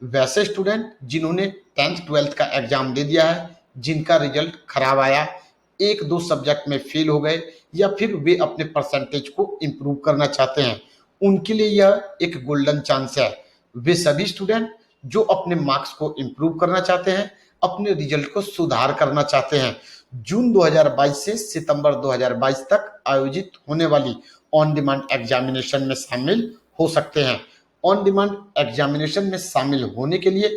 वैसे स्टूडेंट जिन्होंने 10th 12th का एग्जाम दे दिया है, जिनका रिजल्ट खराब आया, एक दो सब्जेक्ट में फेल हो गए या फिर वे अपने परसेंटेज को इम्प्रूव करना चाहते हैं, उनके लिए यह एक गोल्डन चांस है। वे सभी स्टूडेंट जो अपने मार्क्स को इम्प्रूव करना चाहते हैं, अपने रिजल्ट को सुधार करना चाहते हैं, जून 2022 से सितंबर 2022 तक आयोजित होने वाली ऑन डिमांड एग्जामिनेशन में शामिल हो सकते हैं। ऑन डिमांड एग्जामिनेशन में शामिल होने के लिए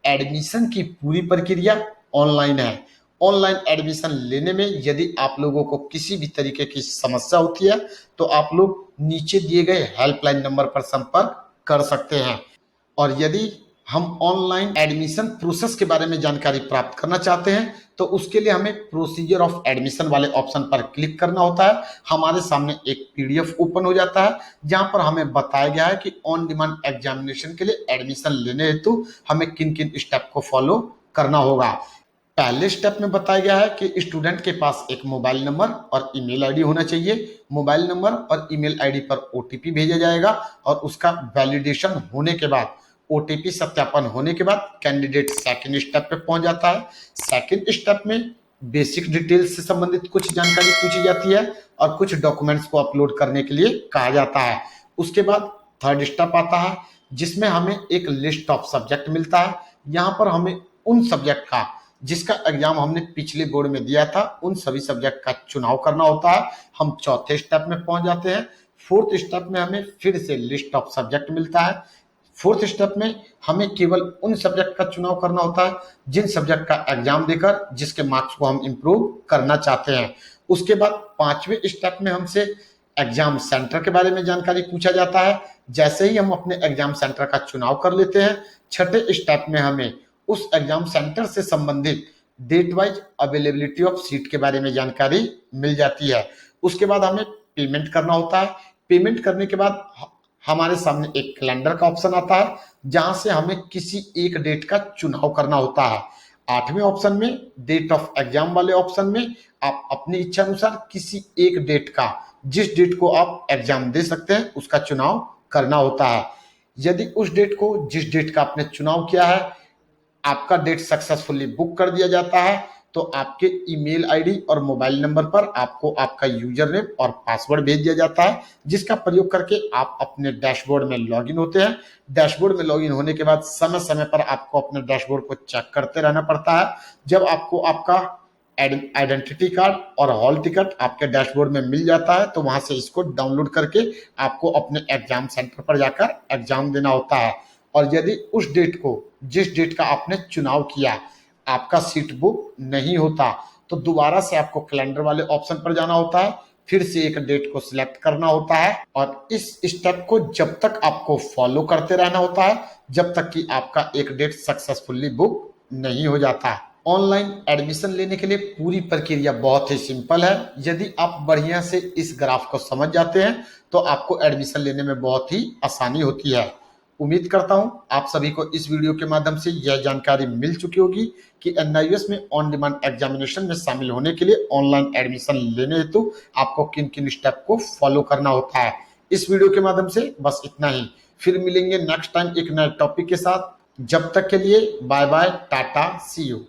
एडमिशन की पूरी प्रक्रिया ऑनलाइन है। ऑनलाइन एडमिशन लेने में यदि आप लोगों को किसी भी तरीके की समस्या होती है तो आप लोग नीचे दिए गए हेल्पलाइन नंबर पर संपर्क कर सकते हैं। और यदि हम ऑनलाइन एडमिशन प्रोसेस के बारे में जानकारी प्राप्त करना चाहते हैं तो उसके लिए हमें प्रोसीजर ऑफ एडमिशन वाले ऑप्शन पर क्लिक करना होता है। हमारे सामने एक पीडीएफ ओपन हो जाता है जहां पर हमें बताया गया है कि ऑन डिमांड एग्जामिनेशन के लिए एडमिशन लेने हेतु हमें किन किन स्टेप को फॉलो करना होगा। पहले स्टेप में बताया गया है कि स्टूडेंट के पास एक मोबाइल नंबर और ईमेल आईडी होना चाहिए। मोबाइल नंबर और ईमेल आईडी पर ओटीपी भेजा जाएगा और उसका वैलिडेशन होने के बाद, ओटीपी सत्यापन होने के बाद कैंडिडेट सेकंड स्टेप पे पहुंच जाता है। सेकंड स्टेप में बेसिक डिटेल्स से संबंधित कुछ जानकारी पूछी जाती है और कुछ डॉक्यूमेंट्स को अपलोड करने के लिए कहा जाता है। उसके बाद थर्ड स्टेप आता है जिसमें हमें एक लिस्ट ऑफ सब्जेक्ट मिलता है। यहाँ पर हमें उन सब्जेक्ट का जिसका एग्जाम हमने पिछले बोर्ड में दिया था, उन सभी सब्जेक्ट का चुनाव करना होता है। हम चौथे स्टेप में पहुंच जाते हैं। फोर्थ स्टेप में हमें फिर से लिस्ट ऑफ सब्जेक्ट मिलता है। फोर्थ स्टेप में हमें केवल उन सब्जेक्ट का चुनाव करना होता है जिन सब्जेक्ट का एग्जाम देकर जिसके मार्क्स को हम इम्प्रूव करना चाहते हैं। उसके बाद पांचवें स्टेप में हमसे एग्जाम सेंटर के बारे में जानकारी पूछा जाता है। जैसे ही हम अपने एग्जाम सेंटर का चुनाव कर लेते हैं, छठे स्टेप में हमें उस एग्जाम सेंटर से संबंधित date wise availability of seat के बारे में जानकारी मिल जाती है। उसके बाद हमें पेमेंट करना होता है। पेमेंट करने के बाद हमारे सामने एक कैलेंडर का ऑप्शन आता है जहां से हमें किसी एक डेट का चुनाव करना होता है। आठवें ऑप्शन में डेट ऑफ एग्जाम वाले ऑप्शन में आप अपनी इच्छा अनुसार किसी एक डेट का, जिस डेट को आप एग्जाम दे सकते हैं, उसका चुनाव करना होता है। यदि उस डेट को, जिस डेट का आपने चुनाव किया है, आपका डेट सक्सेसफुली बुक कर दिया जाता है तो आपके ईमेल आईडी और मोबाइल नंबर पर आपको आपका यूजर नेम और पासवर्ड भेज दिया जाता है, जिसका प्रयोग करके आप अपने डैशबोर्ड में लॉगिन होते हैं। डैशबोर्ड में लॉगिन होने के बाद समय समय पर आपको अपने डैशबोर्ड को चेक करते रहना पड़ता है। जब आपको आपका आइडेंटिटी कार्ड और हॉल टिकट आपके डैशबोर्ड में मिल जाता है तो वहां से इसको डाउनलोड करके आपको अपने एग्जाम सेंटर पर जाकर एग्जाम देना होता है। और यदि उस डेट को, जिस डेट का आपने चुनाव किया, आपका सीट बुक नहीं होता तो दोबारा से आपको कैलेंडर वाले ऑप्शन पर जाना होता है, फिर से एक डेट को सिलेक्ट करना होता है और इस स्टेप को जब तक आपको फॉलो करते रहना होता है जब तक कि आपका एक डेट सक्सेसफुली बुक नहीं हो जाता। ऑनलाइन एडमिशन लेने के लिए पूरी प्रक्रिया बहुत ही सिंपल है। यदि आप बढ़िया से इस ग्राफ को समझ जाते हैं तो आपको एडमिशन लेने में बहुत ही आसानी होती है। उम्मीद करता हूं आप सभी को इस वीडियो के माध्यम से यह जानकारी मिल चुकी होगी कि एनआईयूएस में ऑन डिमांड एग्जामिनेशन में शामिल होने के लिए ऑनलाइन एडमिशन लेने हेतु आपको किन किन स्टेप को फॉलो करना होता है। इस वीडियो के माध्यम से बस इतना ही। फिर मिलेंगे नेक्स्ट टाइम एक नए टॉपिक के साथ। जब तक के लिए bye bye, tata, see you.